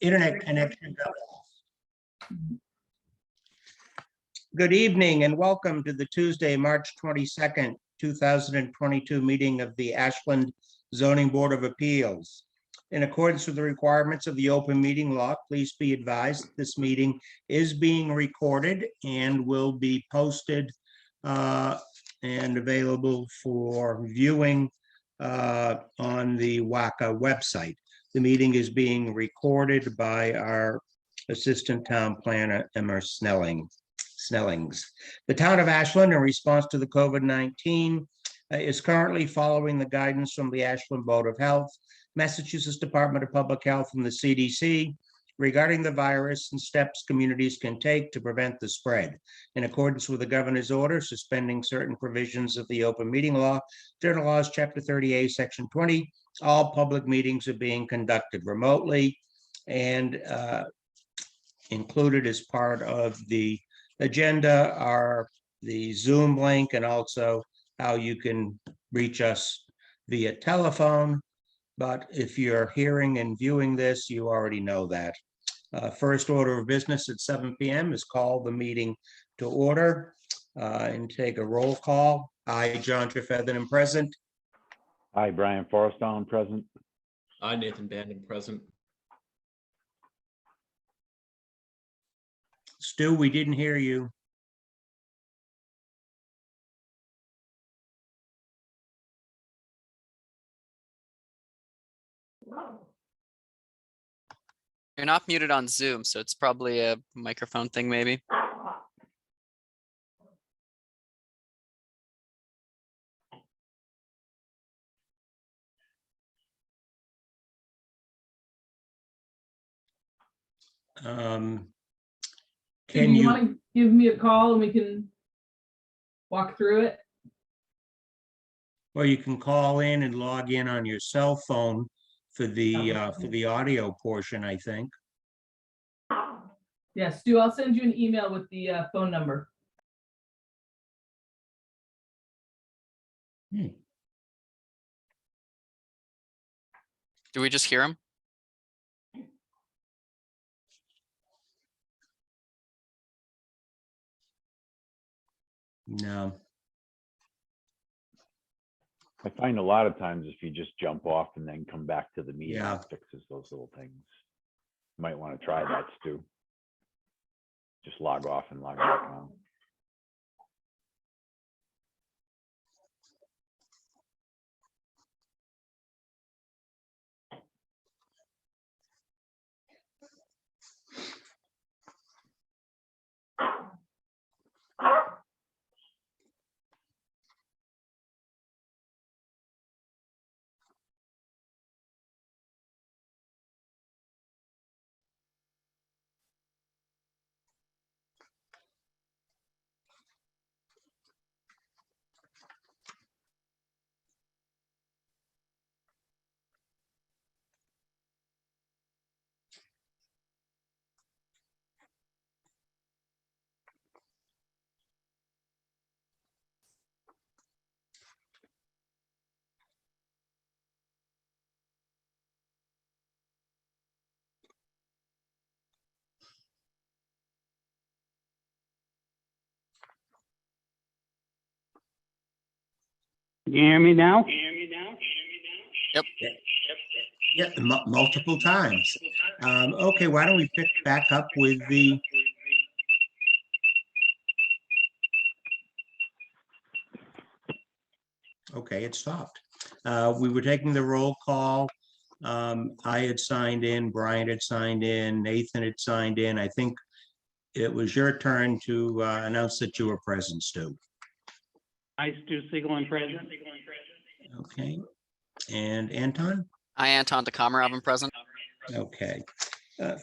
internet connection. Good evening and welcome to the Tuesday, March 22nd, 2022 meeting of the Ashland Zoning Board of Appeals. In accordance with the requirements of the open meeting law, please be advised that this meeting is being recorded and will be posted and available for viewing on the WACA website. The meeting is being recorded by our Assistant Town Planner, Emma Snellings. The Town of Ashland, in response to the COVID-19, is currently following the guidance from the Ashland Board of Health, Massachusetts Department of Public Health, and the CDC regarding the virus and steps communities can take to prevent the spread. In accordance with the governor's order suspending certain provisions of the open meeting law, General Laws, Chapter 38, Section 20, all public meetings are being conducted remotely, and included as part of the agenda are the Zoom link and also how you can reach us via telephone. But if you're hearing and viewing this, you already know that. First order of business at 7 p.m. is call the meeting to order and take a roll call. I, John Trefethen, present. Hi, Brian Forrestall, present. I, Nathan Bandon, present. Stu, we didn't hear you. You're not muted on Zoom, so it's probably a microphone thing, maybe. Can you want to give me a call and we can walk through it? Or you can call in and log in on your cell phone for the audio portion, I think. Yes, Stu, I'll send you an email with the phone number. Do we just hear him? No. I find a lot of times if you just jump off and then come back to the meeting, Yeah. it fixes those little things. You might want to try that, Stu. Just log off and log back on. Can you hear me now? Yep. Yeah, multiple times. Okay, why don't we pick back up with the okay, it stopped. We were taking the roll call. I had signed in, Brian had signed in, Nathan had signed in. I think it was your turn to announce that you were present, Stu. I, Stu Siegel, I'm present. Okay, and Anton? I, Anton DeKamerov, am present. Okay.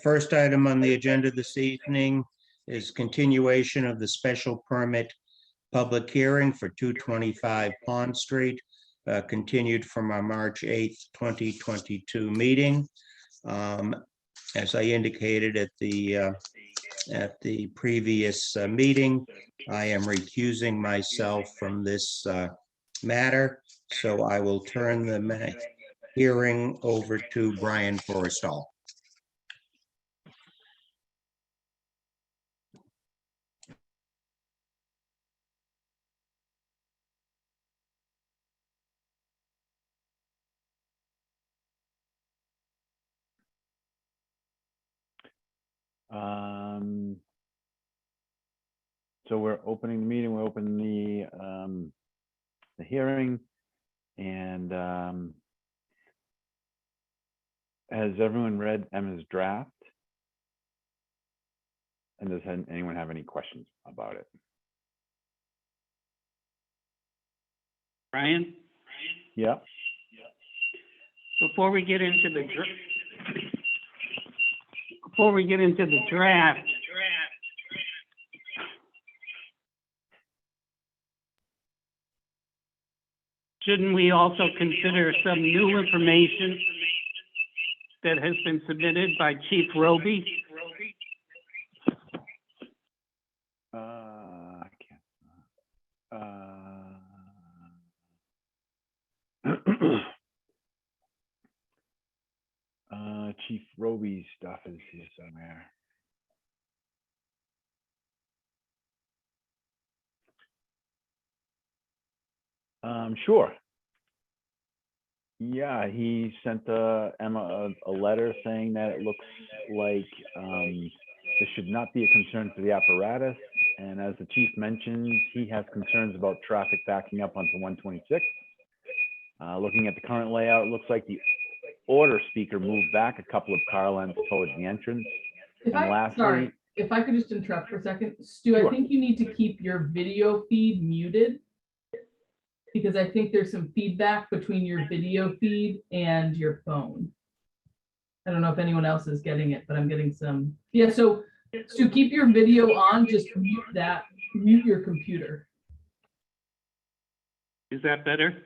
First item on the agenda this evening is continuation of the special permit public hearing for 225 Pond Street, continued from our March 8th, 2022 meeting. As I indicated at the previous meeting, I am recusing myself from this matter, so I will turn the hearing over to Brian Forrestall. So we're opening the meeting, we're opening the hearing, and has everyone read Emma's draft? And does anyone have any questions about it? Brian, Yeah. before we get into the draft, shouldn't we also consider some new information that has been submitted by Chief Roby? I can't. Chief Roby's stuff is here somewhere. Sure. Yeah, he sent Emma a letter saying that it looks like this should not be a concern for the apparatus. And as the chief mentioned, he has concerns about traffic backing up onto 126. Looking at the current layout, it looks like the order speaker moved back a couple of car lengths towards the entrance. Sorry, if I could just interrupt for a second. Stu, Sure. I think you need to keep your video feed muted, because I think there's some feedback between your video feed and your phone. I don't know if anyone else is getting it, but I'm getting some. Yeah, so Stu, keep your video on, just mute that, mute your computer. Is that better?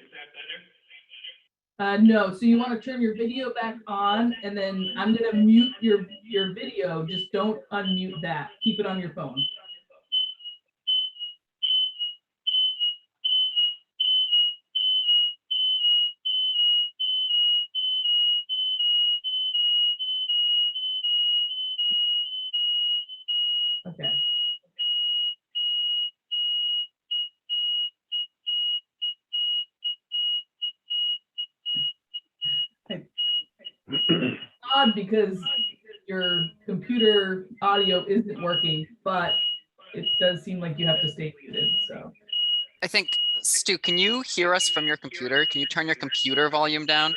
No, so you want to turn your video back on, and then I'm gonna mute your video. Just don't unmute that. Keep it on your phone. Okay. Odd because your computer audio isn't working, but it does seem like you have to stay muted, so. I think, Stu, can you hear us from your computer? Can you turn your computer volume down?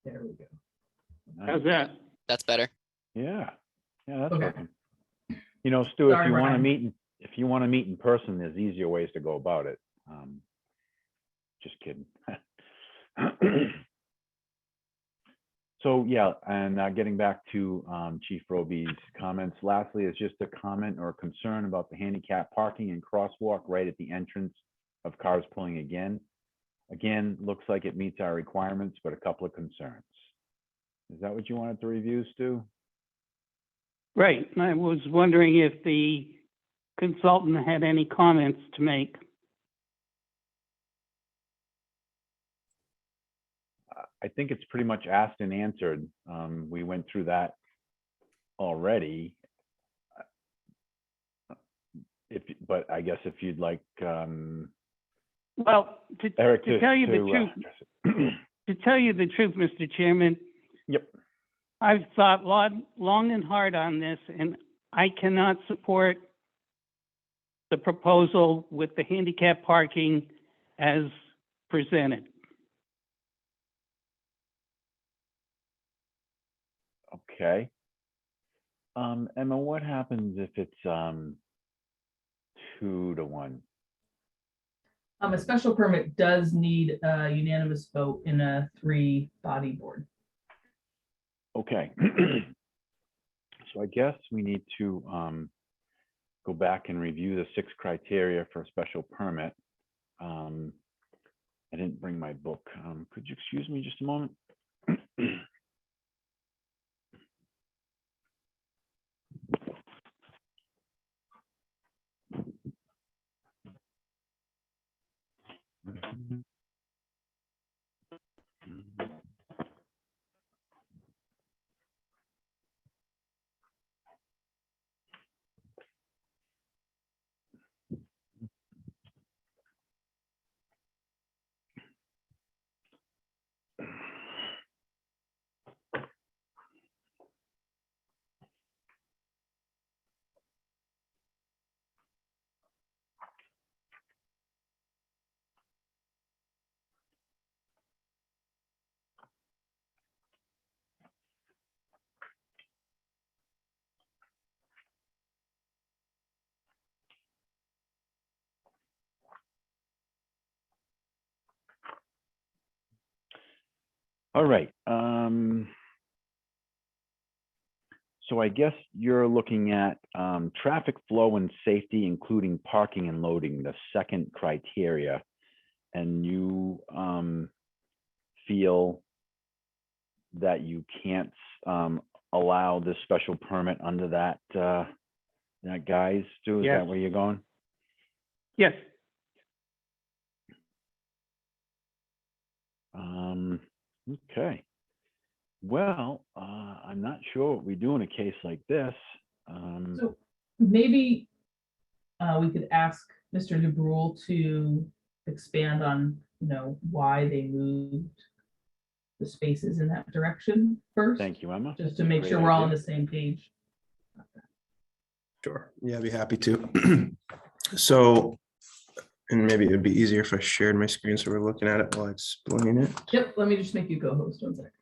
There we go. How's that? That's better. Yeah, that's Okay. working. You know, Stu, Sorry, if you want to Brian. meet, if you want to meet in person, there's easier ways to go about it. Just kidding. So yeah, and getting back to Chief Roby's comments. Lastly, is just a comment or a concern about the handicap parking and crosswalk right at the entrance of cars pulling again. Again, looks like it meets our requirements, but a couple of concerns. Is that what you wanted to review, Stu? Right. I was wondering if the consultant had any comments to make. I think it's pretty much asked and answered. We went through that already. But I guess if you'd like Well, Eric to tell you the truth, address it. to tell you the truth, Mr. Chairman, Yep. I've thought long and hard on this, and I cannot support the proposal with the handicap parking as presented. Okay. Emma, what happens if it's 2-1? A special permit does need a unanimous vote in a 3-body board. Okay. So I guess we need to go back and review the 6 criteria for a special permit. I didn't bring my book. Could you excuse me just a moment? All right. So I guess you're looking at traffic flow and safety, including parking and loading, the second criteria. And you feel that you can't allow this special permit under that, that guise, Stu? Is Yes. that where you're going? Yes, Okay. Well, I'm not sure what we do in a case like this. So maybe we could ask Mr. DeBrule to expand on, why they moved the spaces in that direction first. Thank you, Emma. Just to make Great sure we're all on idea. the same page. Sure. Yeah, I'd be happy to. So, and maybe it'd be easier if I shared my screen so we're looking at it while I explain it. Yep, let me just make you co-host 1 second.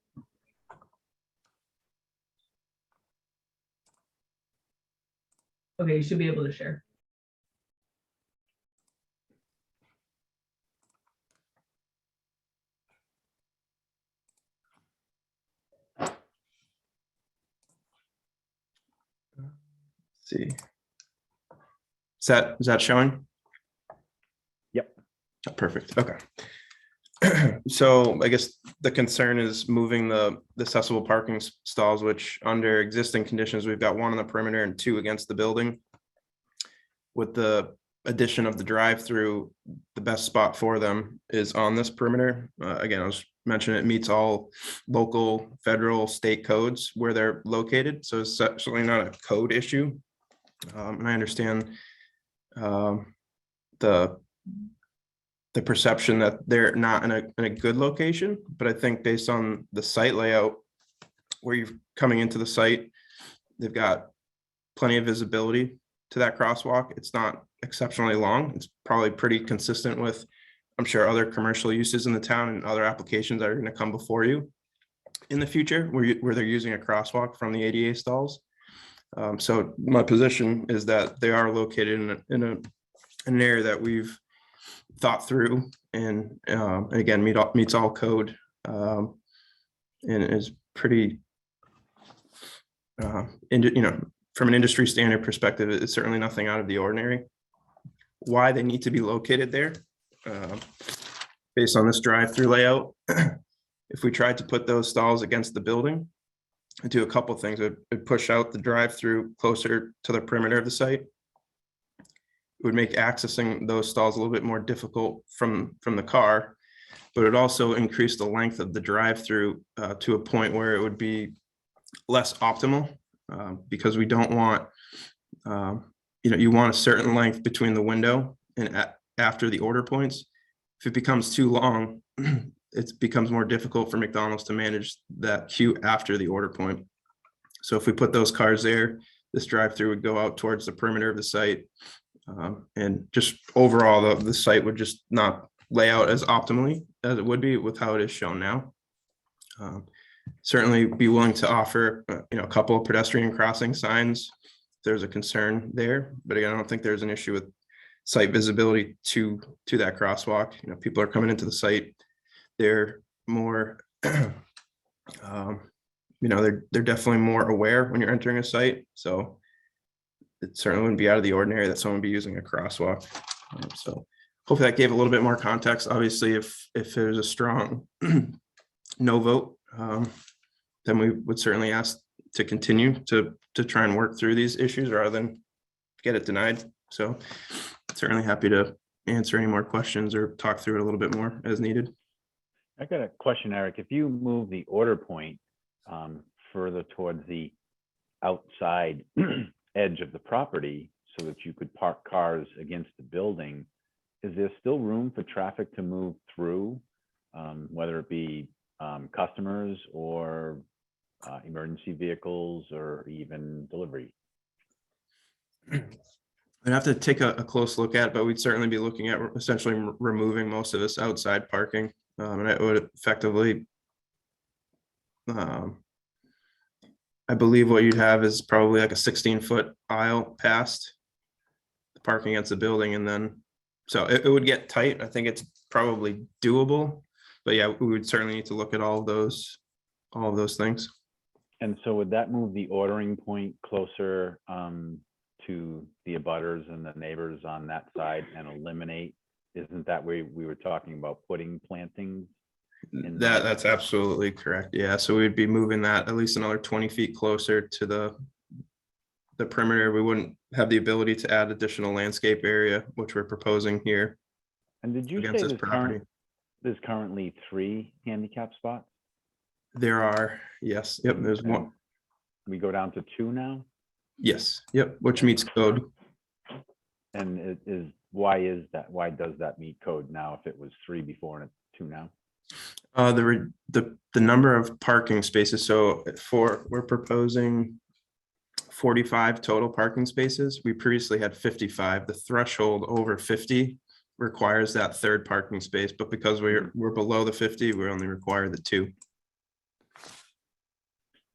Okay, you should be able to share. See. Is that showing? Yep. Oh, perfect. Okay. So I guess the concern is moving the accessible parking stalls, which under existing conditions, we've got 1 on the perimeter and 2 against the building. With the addition of the drive-through, the best spot for them is on this perimeter. Again, I was mentioning it meets all local, federal, state codes where they're located. So it's certainly not a code issue. And I understand the perception that they're not in a good location, but I think based on the site layout, where you're coming into the site, they've got plenty of visibility to that crosswalk. It's not exceptionally long. It's probably pretty consistent with, I'm sure, other commercial uses in the town and other applications that are going to come before you in the future where they're using a crosswalk from the ADA stalls. So my position is that they are located in an area that we've thought through and again meets all code and is pretty from an industry standard perspective, it's certainly nothing out of the ordinary. Why they need to be located there based on this drive-through layout, if we tried to put those stalls against the building, I'd do a couple of things. It'd push out the drive-through closer to the perimeter of the site. It would make accessing those stalls a little bit more difficult from the car, but it also increase the length of the drive-through to a point where it would be less optimal because we don't want, you want a certain length between the window and after the order points. If it becomes too long, it becomes more difficult for McDonald's to manage that queue after the order point. So if we put those cars there, this drive-through would go out towards the perimeter of the site. And just overall, the site would just not lay out as optimally as it would be with how it is shown now. Certainly be willing to offer, a couple of pedestrian crossing signs if there's a concern there. But again, I don't think there's an issue with site visibility to that crosswalk. People are coming into the site. They're more, they're definitely more aware when you're entering a site. So it certainly wouldn't be out of the ordinary that someone would be using a crosswalk. So hopefully that gave a little bit more context. Obviously, if there's a strong no vote, then we would certainly ask to continue to try and work through these issues rather than get it denied. So certainly happy to answer any more questions or talk through it a little bit more as needed. I got a question, Eric. If you move the order point further towards the outside edge of the property so that you could park cars against the building, is there still room for traffic to move through, whether it be customers or emergency vehicles or even delivery? I'd have to take a close look at it, but we'd certainly be looking at essentially removing most of this outside parking. And it would effectively, I believe what you'd have is probably like a 16-foot aisle past the parking against the building. And then, so it would get tight. I think it's probably doable, But yeah, we would certainly need to look at all of those things. And so would that move the ordering point closer to the abutters and the neighbors on that side and eliminate? Isn't that where we were talking about putting plantings? That's absolutely correct. Yeah, so we'd be moving that at least another 20 feet closer to the perimeter. We wouldn't have the ability to add additional landscape area, which we're proposing here. And did you against say this property. there's currently 3 handicap spots? There are, yes, yep, there's And one. we go down to 2 now? Yes, yep, which meets code. And why is that? Why does that meet code now if it was 3 before and it's 2 now? The number of parking spaces. So we're proposing 45 total parking spaces. We previously had 55. The threshold over 50 requires that 3rd parking space, but because we're below the 50, we only require the 2.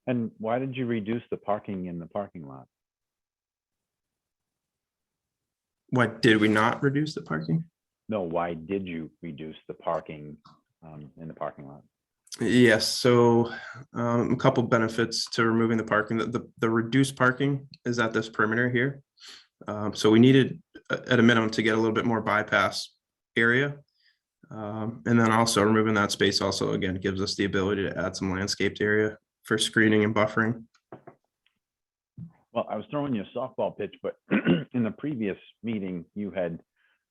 And why did you reduce the parking in the parking lot? Why did we not reduce the parking? No, why did you reduce the parking in the parking lot? Yes, so a couple benefits to removing the parking. The reduced parking is at this perimeter here. So we needed at a minimum to get a little bit more bypass area. And then also removing that space also, again, gives us the ability to add some landscaped area for screening and buffering. Well, I was throwing you a softball pitch, but in the previous meeting, you had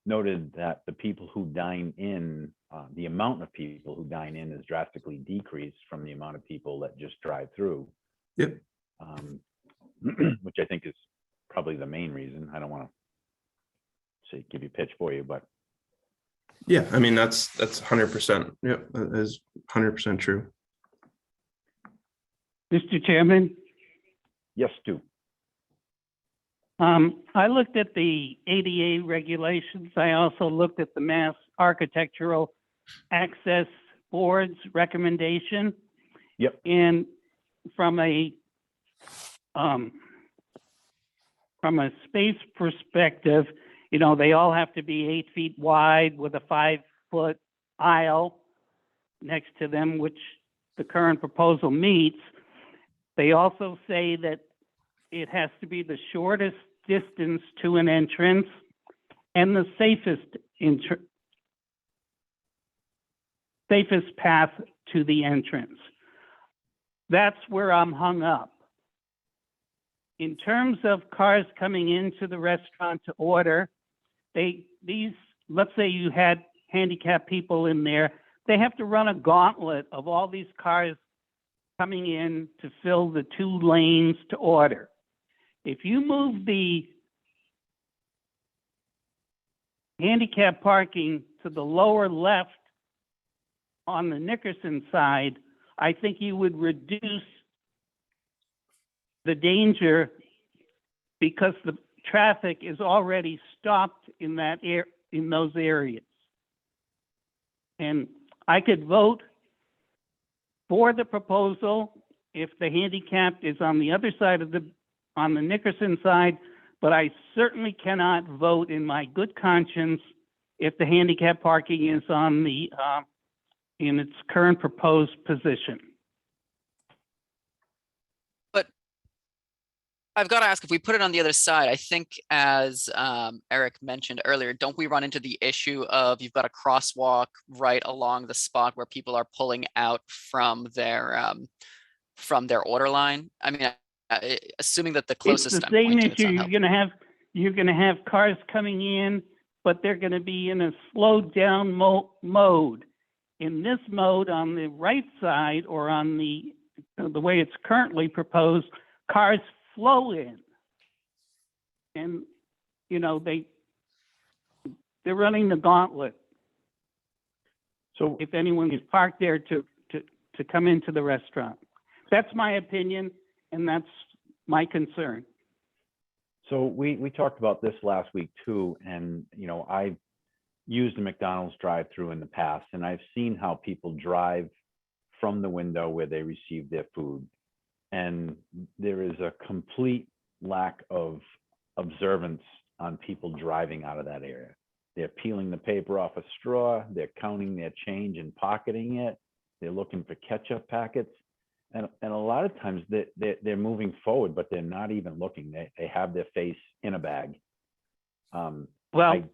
noted that the people who dine in, the amount of people who dine in is drastically decreased from the amount of people that just drive through. Yep. Which I think is probably the main reason. I don't want to say give you a pitch for you, but Yeah, I mean, that's 100%. Yep, that is 100% true. Mr. Chairman, yes, Stu. I looked at the ADA regulations. I also looked at the Mass Architectural Access Board's recommendation. Yep. And from a space perspective, you know, they all have to be 8 feet wide with a 5-foot aisle next to them, which the current proposal meets. They also say that it has to be the shortest distance to an entrance and the safest path to the entrance. That's where I'm hung up. In terms of cars coming into the restaurant to order, let's say you had handicapped people in there, they have to run a gauntlet of all these cars coming in to fill the 2 lanes to order. If you move the handicap parking to the lower left on the Nickerson side, I think you would reduce the danger because the traffic is already stopped in those areas. And I could vote for the proposal if the handicapped is on the other side of on the Nickerson side, but I certainly cannot vote in my good conscience if the handicap parking is on the in its current proposed position. But I've got to ask, if we put it on the other side, I think as Eric mentioned earlier, don't we run into the issue of you've got a crosswalk right along the spot where people are pulling out from their order line? I mean, assuming that the closest it's the same issue. You're gonna have cars coming in, but they're gonna be in a slowed down mode. In this mode, on the right side or on the way it's currently proposed, cars flow in, and you know they're running the gauntlet. So if anyone's parked there to come into the restaurant, that's my opinion, and that's my concern. So we talked about this last week too, and you know, I've used a McDonald's drive-through in the past, and I've seen how people drive from the window where they receive their food, and there is a complete lack of observance on people driving out of that area. They're peeling the paper off a straw. They're counting their change and pocketing it. They're looking for ketchup packets. And a lot of times they're moving forward, but they're not even looking. They have their face in a bag. Well,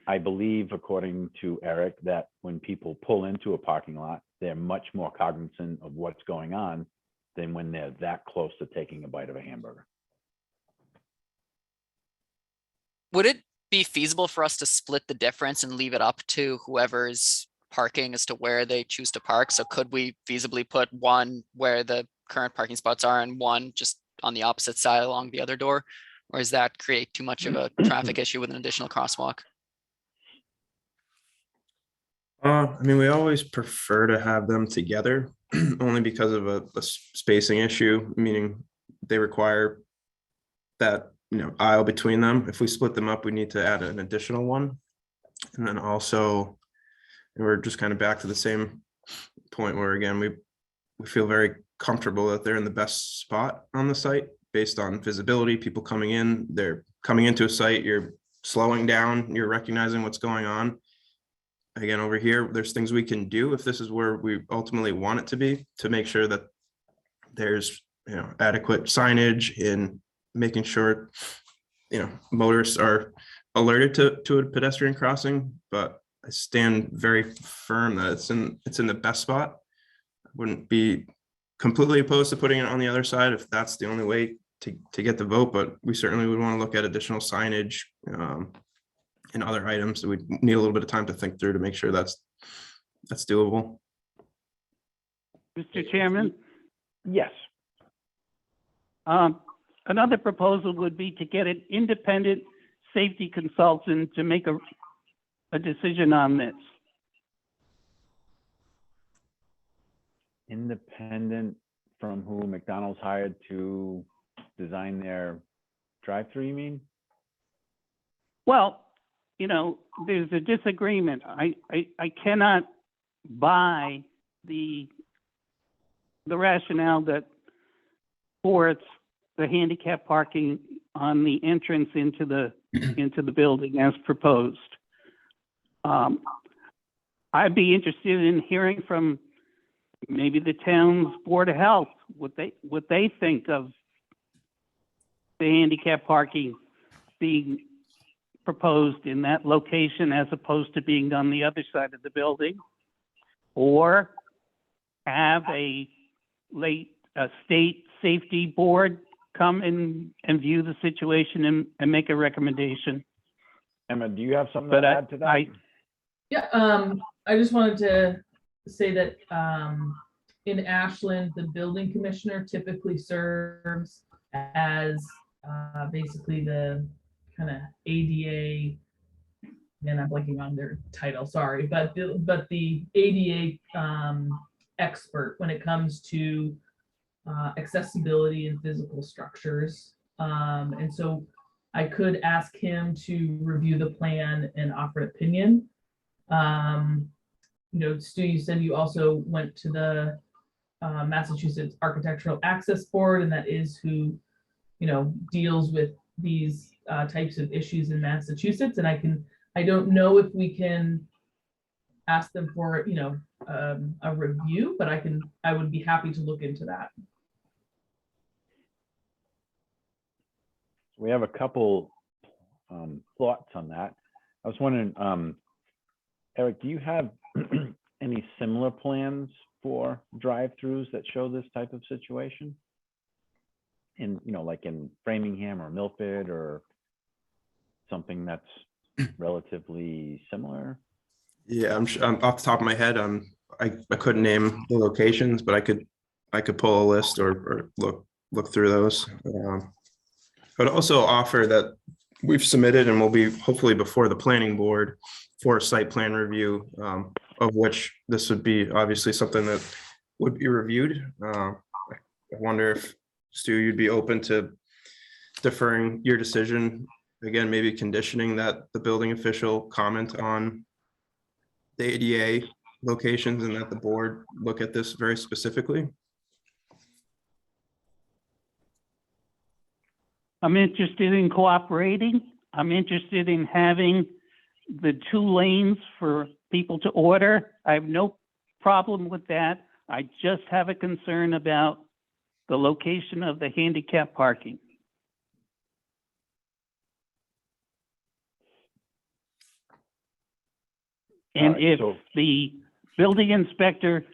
I believe, according to Eric, that when people pull into a parking lot, they're much more cognizant of what's going on than when they're that close to taking a bite of a hamburger. Would it be feasible for us to split the difference and leave it up to whoever's parking as to where they choose to park? So could we feasibly put one where the current parking spots are and one just on the opposite side along the other door? Or does that create too much of a traffic issue with an additional crosswalk? I mean, we always prefer to have them together only because of a spacing issue, meaning they require that, aisle between them. If we split them up, we need to add an additional one. And then also, we're just kind of back to the same point where, again, we feel very comfortable that they're in the best spot on the site based on visibility, people coming in, they're coming into a site, you're slowing down, you're recognizing what's going on. Again, over here, there's things we can do if this is where we ultimately want it to be, to make sure that there's adequate signage in making sure motorists are alerted to a pedestrian crossing. But I stand very firm that it's in the best spot. I wouldn't be completely opposed to putting it on the other side if that's the only way to get the vote, but we certainly would want to look at additional signage and other items that we need a little bit of time to think through to make sure that's doable. Mr. Chairman, Yes. another proposal would be to get an independent safety consultant to make a decision on this. Independent from who McDonald's hired to design their drive-through, you mean? Well, there's a disagreement. I cannot buy the rationale that supports the handicap parking on the entrance into the building as proposed. I'd be interested in hearing from maybe the town's Board of Health, what they think of the handicap parking being proposed in that location as opposed to being on the other side of the building, or have a state safety board come and view the situation and make a recommendation. Emma, do you have something to add to that? Yeah, I just wanted to say that in Ashland, the building commissioner typically serves as basically the kind of ADA, and I'm blanking on their title, sorry, but the ADA expert when it comes to accessibility and physical structures. And so I could ask him to review the plan and offer opinion. Stu, you said you also went to the Massachusetts Architectural Access Board, and that is who, deals with these types of issues in Massachusetts. And I don't know if we can ask them for, a review, but I would be happy to look into that. We have a couple thoughts on that. I was wondering, Eric, do you have any similar plans for drive-throughs that show this type of situation? In, like in Framingham or Milford or something that's relatively similar? Yeah, I'm off the top of my head. I couldn't name the locations, but I could pull a list or look through those. I would also offer that we've submitted and will be hopefully before the planning board for a site plan review, of which this would be obviously something that would be reviewed. I wonder if, Stu, you'd be open to deferring your decision, again, maybe conditioning that the building official comment on the ADA locations and that the board look at this very specifically. I'm interested in cooperating. I'm interested in having the 2 lanes for people to order. I have no problem with that. I just have a concern about the location of the handicap parking. And Alright, if so- the building inspector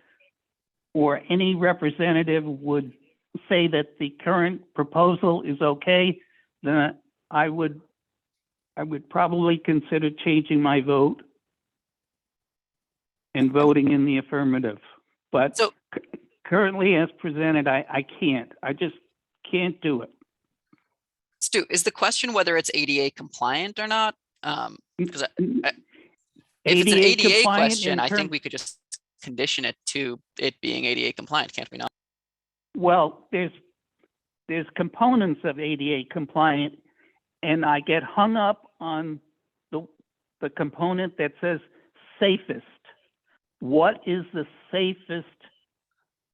or any representative would say that the current proposal is okay, then I would probably consider changing my vote and voting in the affirmative. But So- currently as presented, I can't. I just can't do it. Stu, is the question whether it's ADA compliant or not? Because if it's an ADA compliant question, in I think terms- we could just condition it to it being ADA compliant, can't we not? Well, there's components of ADA compliant, and I get hung up on the component that says safest. What is the safest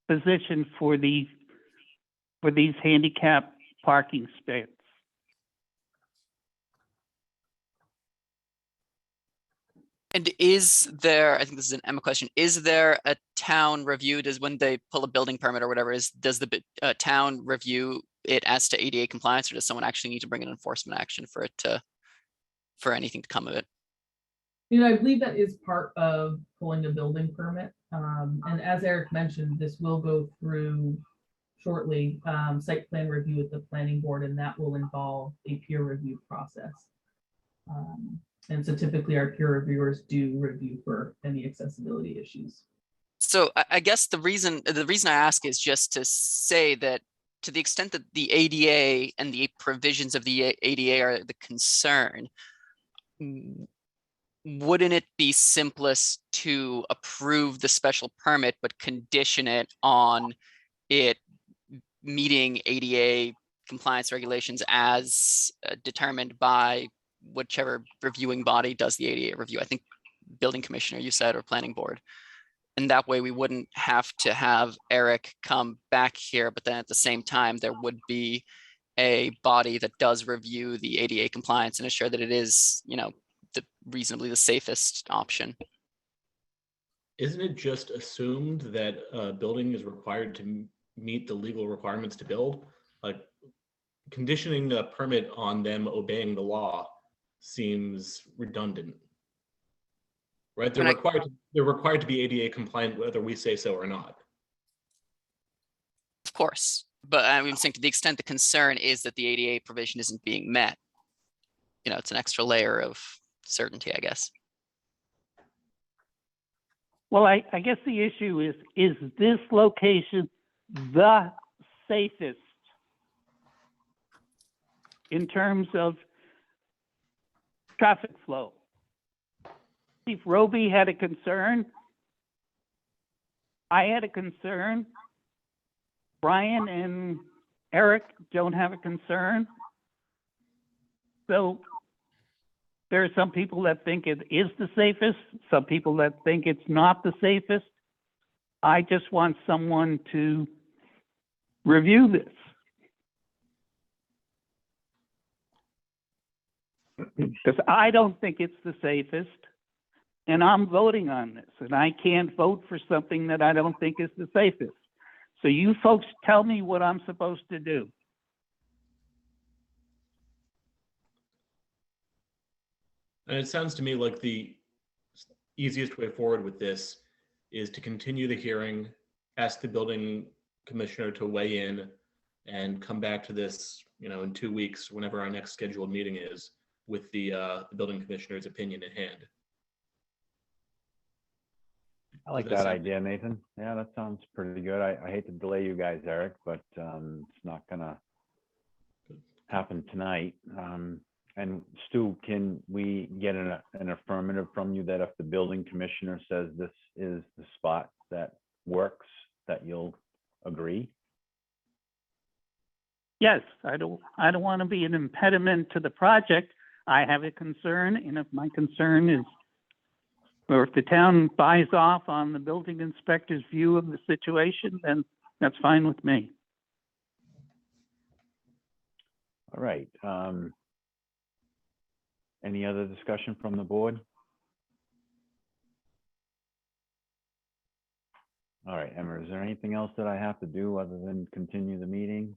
position for these handicap parking spaces? And is there, I think this is an Emma question, is there a town review, does when they pull a building permit or whatever, does the town review it as to ADA compliance, or does someone actually need to bring an enforcement action for anything to come of it? You know, I believe that is part of pulling a building permit. And as Eric mentioned, this will go through shortly, site plan review at the planning board, and that will involve a peer review process. And so typically our peer reviewers do review for any accessibility issues. So I guess the reason I ask is just to say that to the extent that the ADA and the provisions of the ADA are the concern, wouldn't it be simplest to approve the special permit but condition it on it meeting ADA compliance regulations as determined by whichever reviewing body does the ADA review? I think building commissioner, you said, or planning board. And that way we wouldn't have to have Eric come back here, but then at the same time, there would be a body that does review the ADA compliance and ensure that it is, you know, reasonably the safest option. Isn't it just assumed that a building is required to meet the legal requirements to build? Like conditioning a permit on them obeying the law seems redundant, right? They're required to be ADA compliant whether we say so or not. Of course, but I'm saying to the extent the concern is that the ADA provision isn't being met, you know, it's an extra layer of certainty, I guess. Well, I guess the issue is this location the safest in terms of traffic flow? Chief Roby had a concern. I had a concern. Brian and Eric don't have a concern. So there are some people that think it is the safest, some people that think it's not the safest. I just want someone to review this. Because I don't think it's the safest, and I'm voting on this, and I can't vote for something that I don't think is the safest. So you folks tell me what I'm supposed to do. And it sounds to me like the easiest way forward with this is to continue the hearing, ask the building commissioner to weigh in, and come back to this, you know, in 2 weeks, whenever our next scheduled meeting is, with the building commissioner's opinion in hand. I like that idea, Nathan. Yeah, that sounds pretty good. I hate to delay you guys, Eric, but it's not gonna happen tonight. And Stu, can we get an affirmative from you that if the building commissioner says this is the spot that works, that you'll agree? Yes, I don't want to be an impediment to the project. I have a concern, and if my concern is, or if the town buys off on the building inspector's view of the situation, then that's fine with me. All right. Any other discussion from the board? All right, Emma, is there anything else that I have to do other than continue the meeting?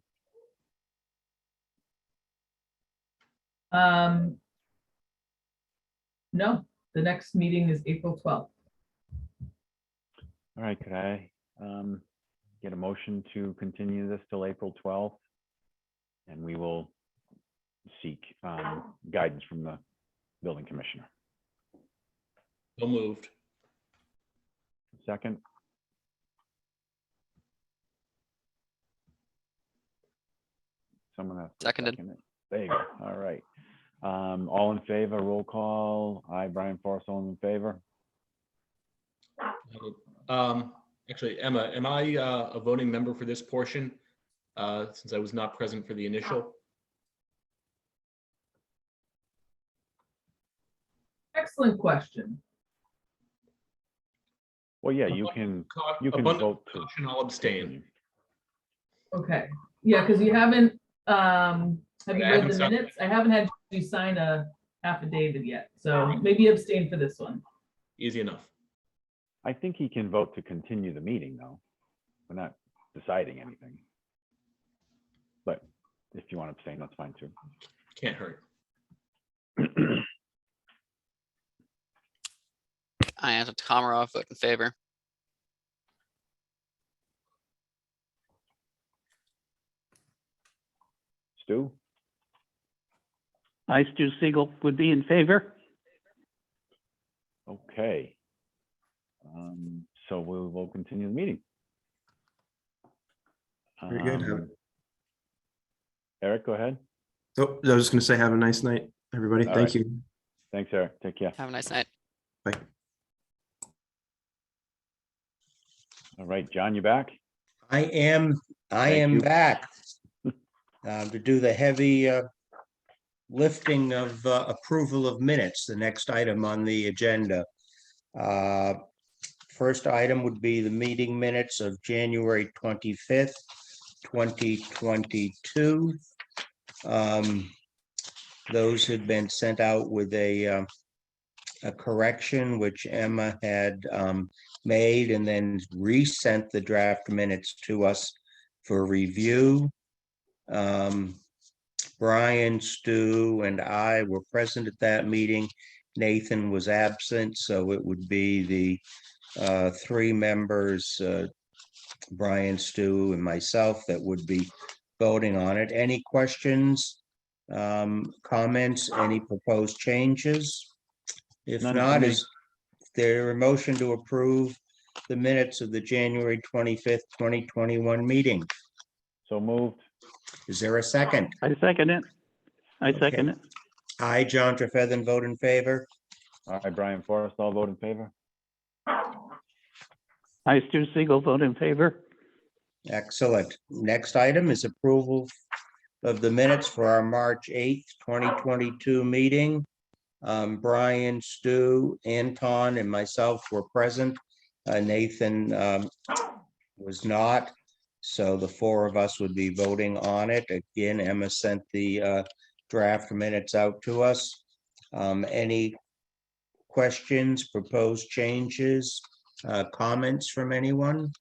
No, the next meeting is April 12th. All right, could I get a motion to continue this till April 12th? And we will seek guidance from the building commissioner. So moved. Second, someone has to Seconded. second it. There you go. All right. All in favor, roll call. Aye, Brian Forrest, all in favor? Actually, Emma, am I a voting member for this portion? Since I was not present for the initial? Excellent question. Well, yeah, you can Abundant vote to caution, I'll abstain. continue. Okay, yeah, because you haven't, have you I read haven't the signed- minutes? I haven't had you sign a affidavit yet, so maybe abstain for this one. Easy enough. I think he can vote to continue the meeting, though. We're not deciding anything. But if you want to abstain, that's fine too. Can't hurt. I am Komarov, vote in favor. Stu? I, Stu Siegel, would be in favor. Okay. So we will continue the meeting. Very good. Eric, go ahead. Oh, I was just gonna say, have a nice night, everybody. All Thank right. you. Thanks, Eric. Take care. Have a nice night. Bye. All right, John, you back? I am Thank you. back to do the heavy lifting of approval of minutes, the next item on the agenda. First item would be the meeting minutes of January 25th, 2022. Those had been sent out with a correction which Emma had made and then resent the draft minutes to us for review. Brian, Stu, and I were present at that meeting. Nathan was absent, so it would be the three members, Brian, Stu, and myself, that would be voting on it. Any questions, comments, any proposed changes? If None for not, me. is there a motion to approve the minutes of the January 25th, 2021 meeting? So moved. Is there a second? I second it. I second it. I, John Trefethan, vote in favor. All right, Brian Forrest, all vote in favor? I, Stu Siegel, vote in favor. Excellent. Next item is approval of the minutes for our March 8th, 2022 meeting. Brian, Stu, Anton, and myself were present. Nathan was not. So the four of us would be voting on it. Again, Emma sent the draft minutes out to us. Any questions, proposed changes, comments from anyone?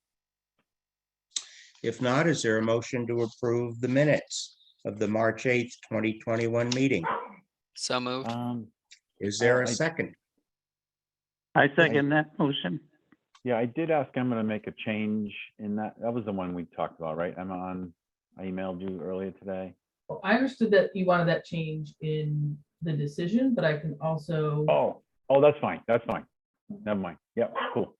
If not, is there a motion to approve the minutes of the March 8th, 2021 meeting? So moved. Is there a I- second? I second that motion. Yeah, I did ask Emma to make a change in that. That was the one we talked about, right? Emma, I emailed you earlier today. Well, I understood that you wanted that change in the decision, but I can also, Oh, that's fine. That's fine. Never mind. Yep, cool.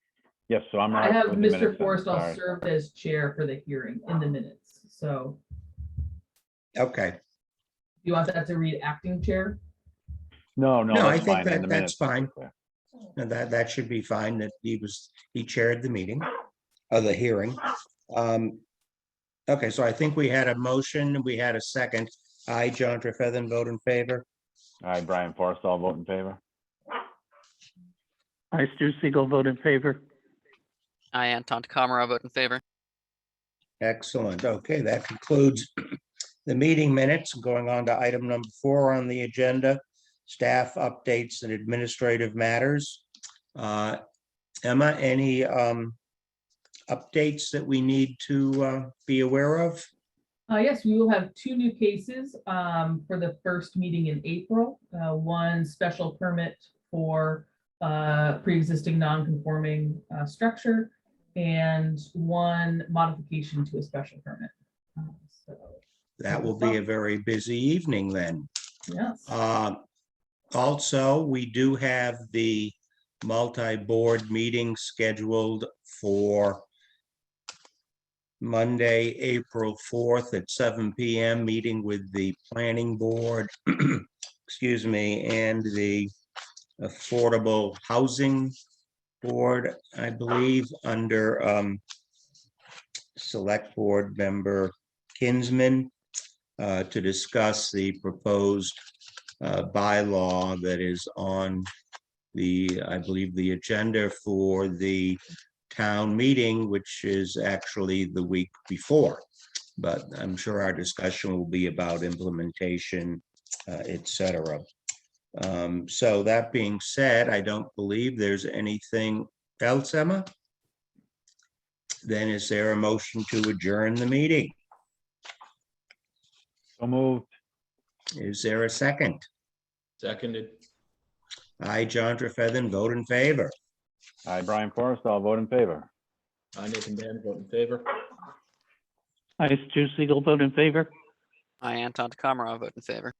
Yes, so I'm. I right have with the Mr. minutes then, Forrestal sorry. served as chair for the hearing in the minutes. So Okay. you want that to read acting chair? No, No, I that's think fine. In that the that's minutes. fine. And that should be fine, that he chaired the meeting, of the hearing. Okay, so I think we had a motion, we had a second. I, John Trefethan, vote in favor. All right, Brian Forrest, all vote in favor? I, Stu Siegel, vote in favor. I, Anton Komarov, vote in favor. Excellent. Okay, that concludes the meeting minutes. Going on to item number 4 on the agenda, staff updates and administrative matters. Emma, any updates that we need to be aware of? Yes, we will have 2 new cases for the first meeting in April. One special permit for pre-existing non-conforming structure, and 1 modification to a special permit. So, That will be a very busy evening then. yes. Also, we do have the multi-board meeting scheduled for Monday, April 4th at 7 PM, meeting with the planning board, excuse me, and the Affordable Housing Board, I believe, under Select Board Member Kinsman, to discuss the proposed bylaw that is on the, I believe, the agenda for the town meeting, which is actually the week before. But I'm sure our discussion will be about implementation, et cetera. So that being said, I don't believe there's anything else, Emma. Then is there a motion to adjourn the meeting? So moved. Is there a second? Seconded. I, John Trefethan, vote in favor. Hi, Brian Forrest, I'll vote in favor. I, Nathan Dan, vote in favor. I, Stu Siegel, vote in favor. I, Anton Takamara, vote in favor.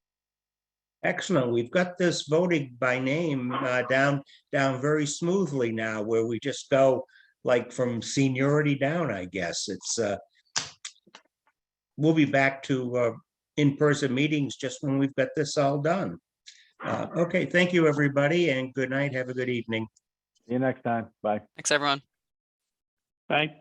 Excellent. We've got this voting by name down very smoothly now, where we just go like from seniority down, I guess. It's we'll be back to in-person meetings just when we've got this all done. Okay, thank you, everybody, and good night. Have a good evening. See you next time. Bye. Thanks, everyone. Bye.